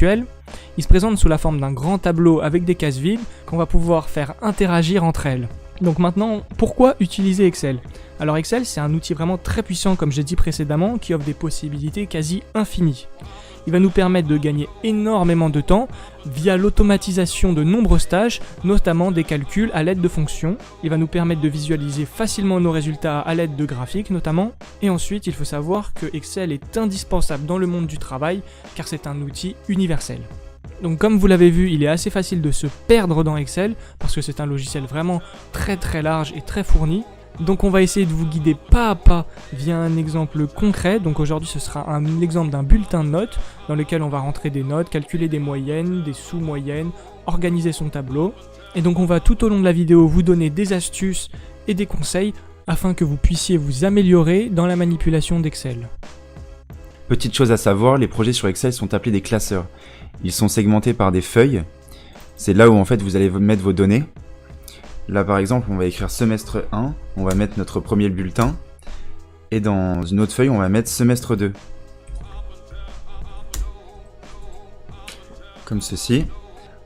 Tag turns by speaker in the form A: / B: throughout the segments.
A: actuel. Il se présente sous la forme d'un grand tableau avec des cases vides qu'on va pouvoir faire interagir entre elles. Donc maintenant, pourquoi utiliser Excel? Alors Excel, c'est un outil vraiment très puissant, comme j'ai dit précédemment, qui offre des possibilités quasi infinies. Il va nous permettre de gagner énormément de temps via l'automatisation de nombreuses tâches, notamment des calculs à l'aide de fonctions. Il va nous permettre de visualiser facilement nos résultats à l'aide de graphiques notamment. Et ensuite, il faut savoir que Excel est indispensable dans le monde du travail car c'est un outil universel. Donc comme vous l'avez vu, il est assez facile de se perdre dans Excel parce que c'est un logiciel vraiment très large et très fourni. Donc on va essayer de vous guider pas à pas via un exemple concret. Donc aujourd'hui ce sera un exemple d'un bulletin de notes dans lequel on va rentrer des notes, calculer des moyennes, des sous-moyennes, organiser son tableau. Et donc on va tout au long de la vidéo vous donner des astuces et des conseils afin que vous puissiez vous améliorer dans la manipulation d'Excel.
B: Petite chose à savoir, les projets sur Excel sont appelés des classeurs. Ils sont segmentés par des feuilles. C'est là où en fait vous allez mettre vos données. Là par exemple on va écrire semestre 1, on va mettre notre premier bulletin. Et dans une autre feuille on va mettre semestre 2. Comme ceci.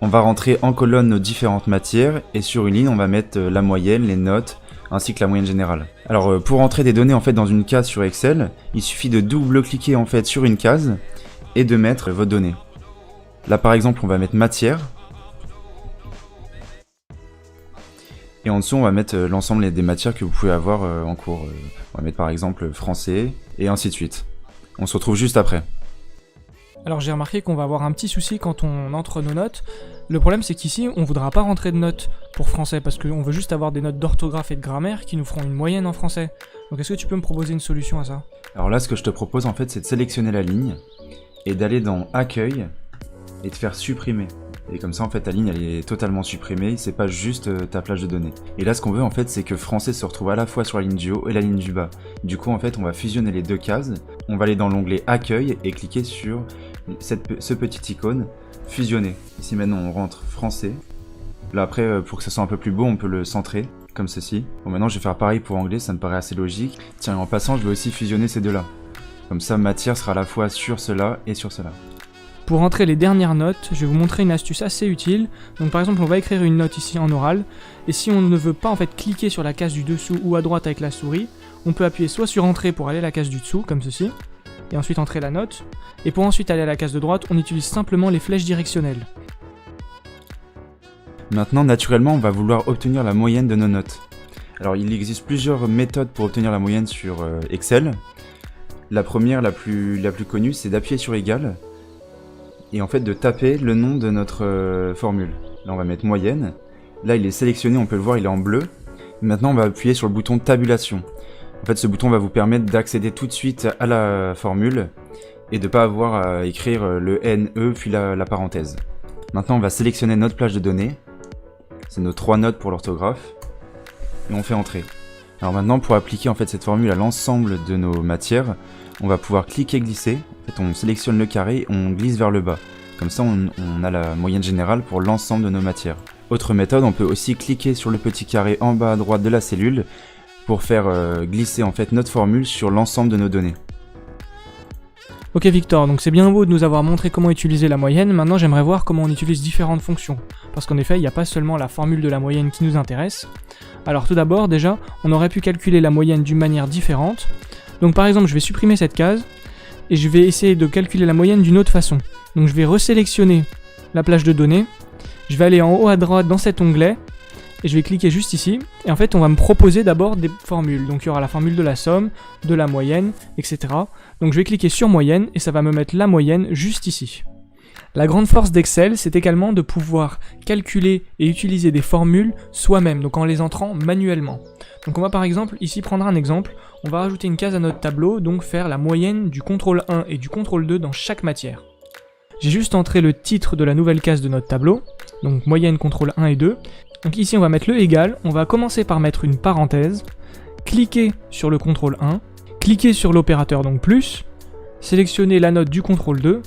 B: On va rentrer en colonne nos différentes matières et sur une ligne on va mettre la moyenne, les notes, ainsi que la moyenne générale. Alors pour entrer des données en fait dans une case sur Excel, il suffit de double-cliquer en fait sur une case et de mettre vos données. Là par exemple on va mettre matière. Et en dessous on va mettre l'ensemble des matières que vous pouvez avoir en cours. On va mettre par exemple français et ainsi de suite. On se retrouve juste après.
A: Alors j'ai remarqué qu'on va avoir un petit souci quand on entre nos notes. Le problème c'est qu'ici on voudra pas rentrer de notes pour français parce qu'on veut juste avoir des notes d'orthographe et de grammaire qui nous feront une moyenne en français. Donc est-ce que tu peux me proposer une solution à ça?
B: Alors là ce que je te propose en fait c'est de sélectionner la ligne et d'aller dans accueil et de faire supprimer. Et comme ça en fait ta ligne elle est totalement supprimée, c'est pas juste ta plage de données. Et là ce qu'on veut en fait c'est que français se retrouve à la fois sur la ligne du haut et la ligne du bas. Du coup en fait on va fusionner les deux cases, on va aller dans l'onglet accueil et cliquer sur ce petit icône fusionner. Ici maintenant on rentre français. Là après pour que ça soit un peu plus beau on peut le centrer comme ceci. Bon maintenant je vais faire pareil pour anglais, ça me paraît assez logique. Tiens et en passant je vais aussi fusionner ces deux là. Comme ça matière sera à la fois sur cela et sur cela.
A: Pour entrer les dernières notes, je vais vous montrer une astuce assez utile. Donc par exemple, on va écrire une note ici en oral, et si on ne veut pas en fait cliquer sur la case du dessous ou à droite avec la souris, on peut appuyer soit sur Entrée pour aller à la case du dessous, comme ceci, et ensuite entrer la note, et pour ensuite aller à la case de droite, on utilise simplement les flèches directionnelles.
B: Maintenant, naturellement, on va vouloir obtenir la moyenne de nos notes. Alors il existe plusieurs méthodes pour obtenir la moyenne sur Excel. La première, la plus connue, c'est d'appuyer sur égal, et en fait de taper le nom de notre formule. Là on va mettre moyenne, là il est sélectionné, on peut le voir, il est en bleu. Maintenant on va appuyer sur le bouton tabulation. En fait ce bouton va vous permettre d'accéder tout de suite à la formule et de ne pas avoir à écrire le NE puis la parenthèse. Maintenant on va sélectionner notre plage de données, c'est nos 3 notes pour l'orthographe, et on fait entrer. Alors maintenant pour appliquer en fait cette formule à l'ensemble de nos matières, on va pouvoir cliquer glisser. En fait, on sélectionne le carré, on glisse vers le bas. Comme ça, on a la moyenne générale pour l'ensemble de nos matières. Autre méthode, on peut aussi cliquer sur le petit carré en bas à droite de la cellule pour faire glisser en fait notre formule sur l'ensemble de nos données.
A: Ok Victor, donc c'est bien beau de nous avoir montré comment utiliser la moyenne, maintenant j'aimerais voir comment on utilise différentes fonctions. Parce qu'en effet, il n'y a pas seulement la formule de la moyenne qui nous intéresse. Alors tout d'abord, déjà, on aurait pu calculer la moyenne d'une manière différente. Donc par exemple, je vais supprimer cette case, et je vais essayer de calculer la moyenne d'une autre façon. Donc je vais resélectionner la plage de données, je vais aller en haut à droite dans cet onglet, et je vais cliquer juste ici, et en fait on va me proposer d'abord des formules. Donc il y aura la formule de la somme, de la moyenne, etc. Donc je vais cliquer sur moyenne, et ça va me mettre la moyenne juste ici. La grande force d'Excel, c'est également de pouvoir calculer et utiliser des formules soi-même, donc en les entrant manuellement. Donc on va par exemple ici prendre un exemple, on va rajouter une case à notre tableau, donc faire la moyenne du contrôle 1 et du contrôle 2 dans chaque matière. J'ai juste entré le titre de la nouvelle case de notre tableau, donc moyenne, contrôle 1 et 2. Donc ici on va mettre le égal, on va commencer par mettre une parenthèse, cliquer sur le contrôle 1, cliquer sur l'opérateur donc plus, sélectionner la note du contrôle 2,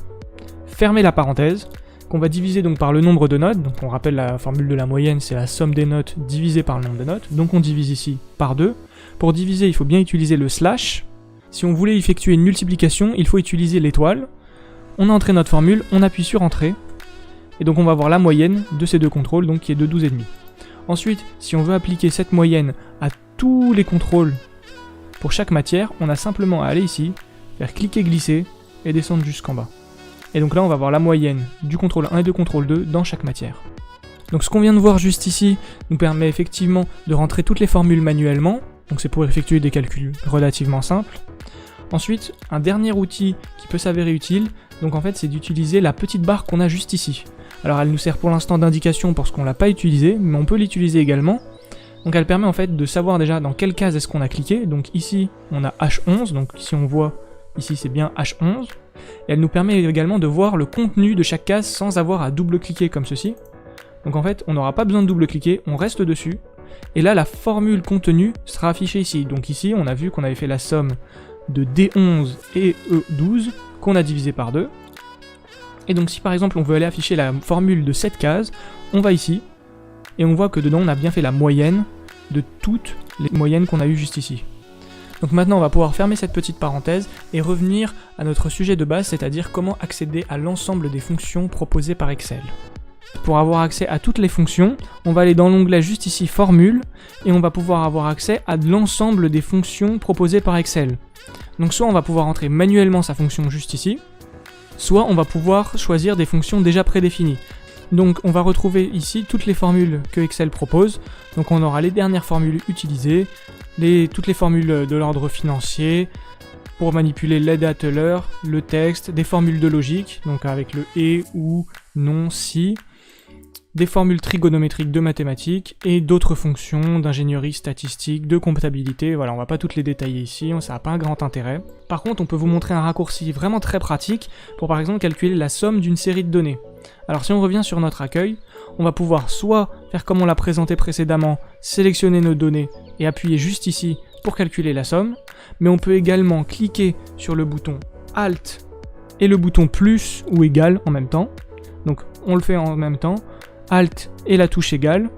A: fermer la parenthèse, qu'on va diviser donc par le nombre de notes, donc on rappelle la formule de la moyenne, c'est la somme des notes divisée par le nombre de notes, donc on divise ici par 2. Pour diviser, il faut bien utiliser le slash. Si on voulait effectuer une multiplication, il faut utiliser l'étoile. On a entré notre formule, on appuie sur Entrée, et donc on va voir la moyenne de ces deux contrôles, donc qui est de 12,5. Ensuite, si on veut appliquer cette moyenne à tous les contrôles pour chaque matière, on a simplement à aller ici, faire cliquer-glisser, et descendre jusqu'en bas. Et donc là, on va voir la moyenne du contrôle 1 et du contrôle 2 dans chaque matière. Donc ce qu'on vient de voir juste ici nous permet effectivement de rentrer toutes les formules manuellement, donc c'est pour effectuer des calculs relativement simples. Ensuite, un dernier outil qui peut s'avérer utile, donc en fait c'est d'utiliser la petite barre qu'on a juste ici. Alors elle nous sert pour l'instant d'indication parce qu'on l'a pas utilisée, mais on peut l'utiliser également. Donc elle permet en fait de savoir déjà dans quelle case est-ce qu'on a cliqué, donc ici on a H11, donc si on voit ici c'est bien H11, et elle nous permet également de voir le contenu de chaque case sans avoir à double-cliquer comme ceci. Donc en fait, on n'aura pas besoin de double-cliquer, on reste dessus, et là la formule contenue sera affichée ici. Donc ici, on a vu qu'on avait fait la somme de D11 et E12, qu'on a divisé par 2. Et donc si par exemple on veut aller afficher la formule de cette case, on va ici, et on voit que dedans on a bien fait la moyenne de toutes les moyennes qu'on a eues juste ici. Donc maintenant on va pouvoir fermer cette petite parenthèse et revenir à notre sujet de base, c'est-à-dire comment accéder à l'ensemble des fonctions proposées par Excel. Pour avoir accès à toutes les fonctions, on va aller dans l'onglet juste ici Formule, et on va pouvoir avoir accès à l'ensemble des fonctions proposées par Excel. Donc soit on va pouvoir entrer manuellement sa fonction juste ici, soit on va pouvoir choisir des fonctions déjà prédéfinies. Donc on va retrouver ici toutes les formules que Excel propose, donc on aura les dernières formules utilisées, toutes les formules de l'ordre financier, pour manipuler les date, l'heure, le texte, des formules de logique, donc avec le et, ou, non, si, des formules trigonométriques de mathématiques et d'autres fonctions d'ingénierie statistique, de comptabilité. Voilà, on va pas toutes les détailler ici, ça n'a pas un grand intérêt. Par contre, on peut vous montrer un raccourci vraiment très pratique pour par exemple calculer la somme d'une série de données. Alors si on revient sur notre accueil, on va pouvoir soit faire comme on l'a présenté précédemment, sélectionner nos données et appuyer juste ici pour calculer la somme, mais on peut également cliquer sur le bouton Alt et le bouton plus ou égal en même temps. Donc on le fait en même temps, Alt et la touche égale,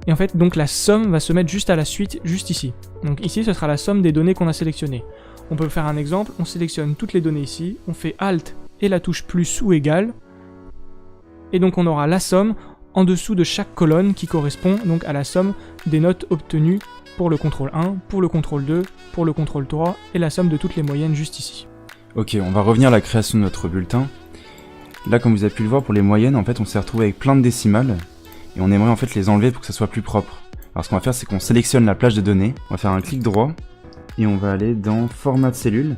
A: et en fait donc la somme va se mettre juste à la suite, juste ici. Donc ici ce sera la somme des données qu'on a sélectionnées. On peut faire un exemple, on sélectionne toutes les données ici, on fait Alt et la touche plus ou égal, et donc on aura la somme en dessous de chaque colonne qui correspond donc à la somme des notes obtenues pour le contrôle 1, pour le contrôle 2, pour le contrôle 3, et la somme de toutes les moyennes juste ici.
B: Ok, on va revenir à la création de notre bulletin. Là, comme vous avez pu le voir, pour les moyennes, en fait, on s'est retrouvé avec plein de décimales, et on aimerait en fait les enlever pour que ça soit plus propre. Alors ce qu'on va faire, c'est qu'on sélectionne la plage de données, on va faire un clic droit, et on va aller dans Format de cellule.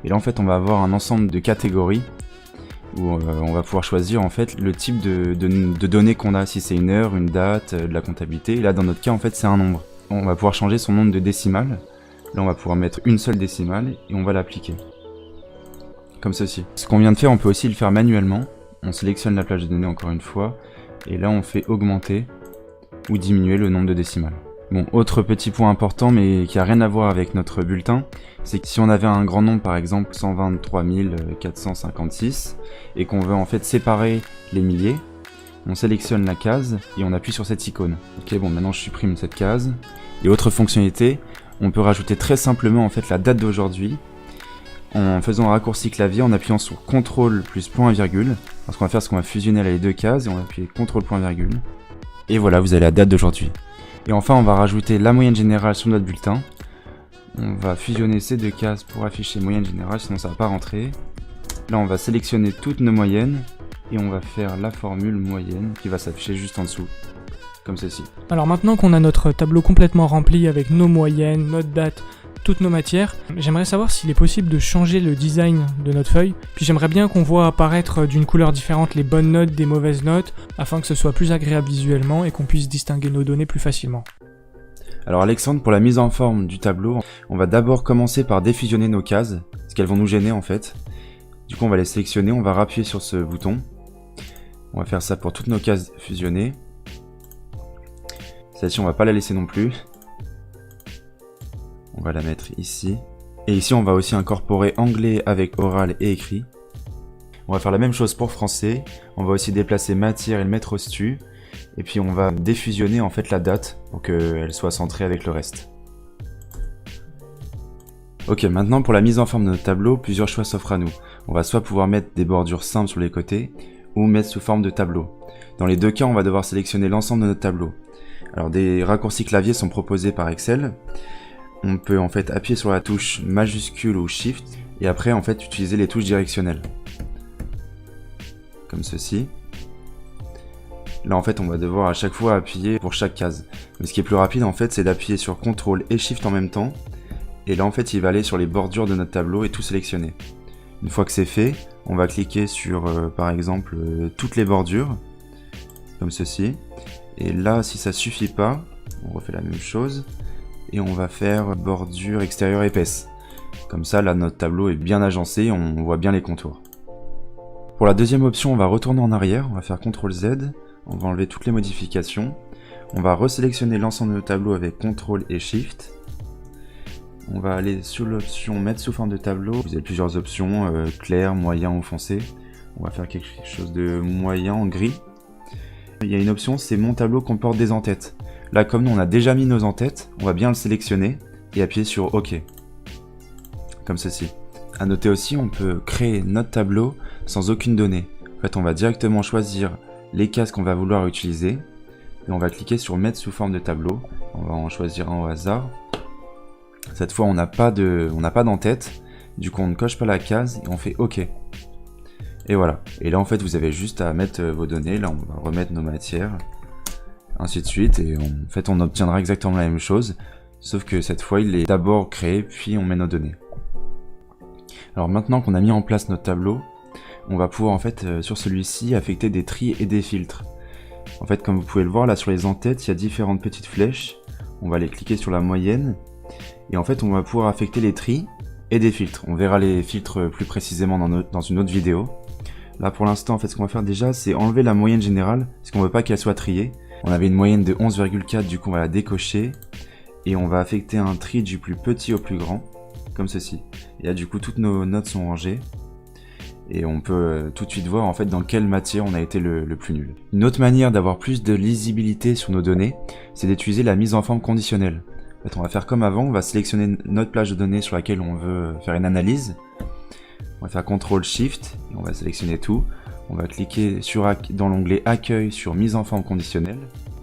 B: Et là, en fait, on va avoir un ensemble de catégories, où on va pouvoir choisir en fait le type de données qu'on a, si c'est une heure, une date, de la comptabilité. Et là, dans notre cas, en fait, c'est un nombre. On va pouvoir changer son nombre de décimales. Là, on va pouvoir mettre une seule décimale, et on va l'appliquer. Comme ceci. Ce qu'on vient de faire, on peut aussi le faire manuellement. On sélectionne la plage de données encore une fois, et là on fait augmenter ou diminuer le nombre de décimales. Bon, autre petit point important, mais qui a rien à voir avec notre bulletin, c'est que si on avait un grand nombre, par exemple 123 456, et qu'on veut en fait séparer les milliers, on sélectionne la case et on appuie sur cette icône. Ok, bon, maintenant je supprime cette case. Et autre fonctionnalité, on peut rajouter très simplement en fait la date d'aujourd'hui, en faisant un raccourci clavier, en appuyant sur CTRL plus point virgule. Alors ce qu'on va faire, c'est qu'on va fusionner les deux cases et on va appuyer CTRL point virgule. Et voilà, vous avez la date d'aujourd'hui. Et enfin, on va rajouter la moyenne générale sur notre bulletin. On va fusionner ces deux cases pour afficher moyenne générale, sinon ça va pas rentrer. Là, on va sélectionner toutes nos moyennes et on va faire la formule moyenne qui va s'afficher juste en dessous, comme ceci.
A: Alors maintenant qu'on a notre tableau complètement rempli avec nos moyennes, notre date, toutes nos matières, j'aimerais savoir s'il est possible de changer le design de notre feuille, puis j'aimerais bien qu'on voit apparaître d'une couleur différente les bonnes notes des mauvaises notes, afin que ce soit plus agréable visuellement et qu'on puisse distinguer nos données plus facilement.
B: Alors Alexandre, pour la mise en forme du tableau, on va d'abord commencer par défusionner nos cases, parce qu'elles vont nous gêner en fait. Du coup on va les sélectionner, on va appuyer sur ce bouton. On va faire ça pour toutes nos cases fusionnées. Celle-ci on va pas la laisser non plus. On va la mettre ici. Et ici, on va aussi incorporer anglais avec oral et écrit. On va faire la même chose pour français. On va aussi déplacer matière et le mettre au stu. Et puis, on va défusionner en fait la date pour qu'elle soit centrée avec le reste. Ok, maintenant pour la mise en forme de notre tableau, plusieurs choix s'offrent à nous. On va soit pouvoir mettre des bordures simples sur les côtés, ou mettre sous forme de tableau. Dans les deux cas, on va devoir sélectionner l'ensemble de notre tableau. Alors des raccourcis clavier sont proposés par Excel. On peut en fait appuyer sur la touche majuscule ou Shift, et après en fait utiliser les touches directionnelles. Comme ceci. Là en fait on va devoir à chaque fois appuyer pour chaque case. Mais ce qui est plus rapide en fait c'est d'appuyer sur CTRL et SHIFT en même temps. Et là en fait il va aller sur les bordures de notre tableau et tout sélectionner. Une fois que c'est fait, on va cliquer sur par exemple toutes les bordures. Comme ceci. Et là si ça suffit pas, on refait la même chose. Et on va faire bordure extérieure épaisse. Comme ça là notre tableau est bien agencé, on voit bien les contours. Pour la deuxième option on va retourner en arrière, on va faire CTRL Z. On va enlever toutes les modifications. On va resélectionner l'ensemble de nos tableaux avec CTRL et SHIFT. On va aller sur l'option mettre sous forme de tableau. Vous avez plusieurs options, clair, moyen ou foncé. On va faire quelque chose de moyen en gris. Il y a une option, c'est mon tableau comporte des en-têtes. Là, comme nous on a déjà mis nos en-têtes, on va bien le sélectionner et appuyer sur OK. Comme ceci. À noter aussi, on peut créer notre tableau sans aucune donnée. En fait, on va directement choisir les cases qu'on va vouloir utiliser et on va cliquer sur mettre sous forme de tableau. On va en choisir un au hasard. Cette fois on n'a pas d'en-tête, du coup on ne coche pas la case et on fait OK. Et voilà. Et là en fait vous avez juste à mettre vos données. Là on va remettre nos matières, ainsi de suite, et en fait on obtiendra exactement la même chose, sauf que cette fois il est d'abord créé puis on met nos données. Alors maintenant qu'on a mis en place notre tableau, on va pouvoir en fait sur celui-ci affecter des tris et des filtres. En fait comme vous pouvez le voir là sur les en-têtes il y a différentes petites flèches. On va aller cliquer sur la moyenne et en fait on va pouvoir affecter les tris et des filtres. On verra les filtres plus précisément dans une autre vidéo. Là pour l'instant en fait ce qu'on va faire déjà c'est enlever la moyenne générale parce qu'on veut pas qu'elle soit triée. On avait une moyenne de 11,4, du coup on va la décocher et on va affecter un tri du plus petit au plus grand comme ceci. Et là du coup toutes nos notes sont rangées. Et on peut tout de suite voir en fait dans quelle matière on a été le plus nul. Une autre manière d'avoir plus de lisibilité sur nos données, c'est d'utiliser la mise en forme conditionnelle. En fait, on va faire comme avant, on va sélectionner notre plage de données sur laquelle on veut faire une analyse. On va faire CTRL SHIFT et on va sélectionner tout. On va cliquer dans l'onglet Accueil sur mise en forme conditionnelle.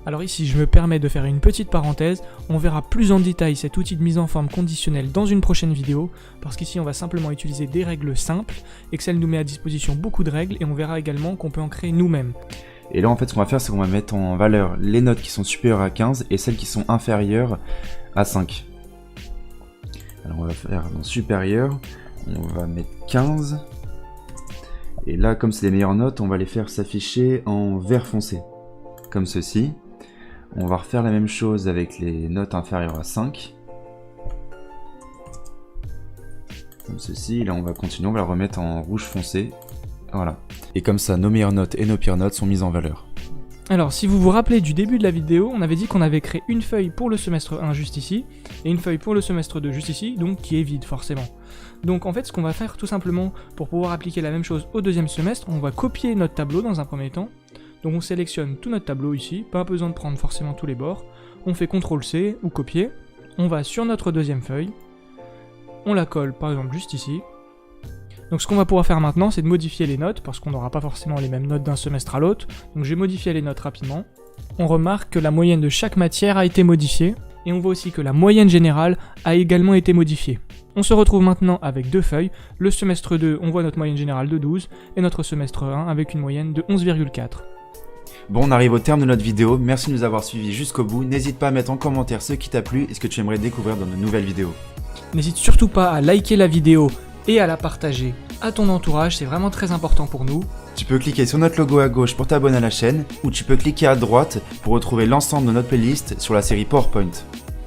A: Alors ici, je me permets de faire une petite parenthèse, on verra plus en détail cet outil de mise en forme conditionnelle dans une prochaine vidéo, parce qu'ici on va simplement utiliser des règles simples, Excel nous met à disposition beaucoup de règles, et on verra également qu'on peut en créer nous-mêmes.
B: Et là en fait ce qu'on va faire c'est qu'on va mettre en valeur les notes qui sont supérieures à 15 et celles qui sont inférieures à 5. Alors on va faire dans supérieur, on va mettre 15, et là comme c'est les meilleures notes, on va les faire s'afficher en vert foncé, comme ceci. On va refaire la même chose avec les notes inférieures à 5. Comme ceci, là on va continuer, on va la remettre en rouge foncé. Voilà. Et comme ça, nos meilleures notes et nos pires notes sont mises en valeur.
A: Alors, si vous vous rappelez du début de la vidéo, on avait dit qu'on avait créé une feuille pour le semestre 1 juste ici, et une feuille pour le semestre 2 juste ici, donc qui est vide forcément. Donc en fait, ce qu'on va faire tout simplement, pour pouvoir appliquer la même chose au deuxième semestre, on va copier notre tableau dans un premier temps. Donc on sélectionne tout notre tableau ici, pas besoin de prendre forcément tous les bords. On fait CTRL-C ou copier, on va sur notre deuxième feuille, on la colle par exemple juste ici. Donc ce qu'on va pouvoir faire maintenant, c'est de modifier les notes, parce qu'on n'aura pas forcément les mêmes notes d'un semestre à l'autre. Donc je vais modifier les notes rapidement. On remarque que la moyenne de chaque matière a été modifiée, et on voit aussi que la moyenne générale a également été modifiée. On se retrouve maintenant avec deux feuilles. Le semestre 2, on voit notre moyenne générale de 12, et notre semestre 1 avec une moyenne de 11,4.
B: Bon, on arrive au terme de notre vidéo, merci de nous avoir suivis jusqu'au bout. N'hésite pas à mettre en commentaire ce qui t'a plu et ce que tu aimerais découvrir dans de nouvelles vidéos.
A: N'hésite surtout pas à liker la vidéo et à la partager à ton entourage, c'est vraiment très important pour nous.
B: Tu peux cliquer sur notre logo à gauche pour t'abonner à la chaîne, ou tu peux cliquer à droite pour retrouver l'ensemble de notre playlist sur la série PowerPoint.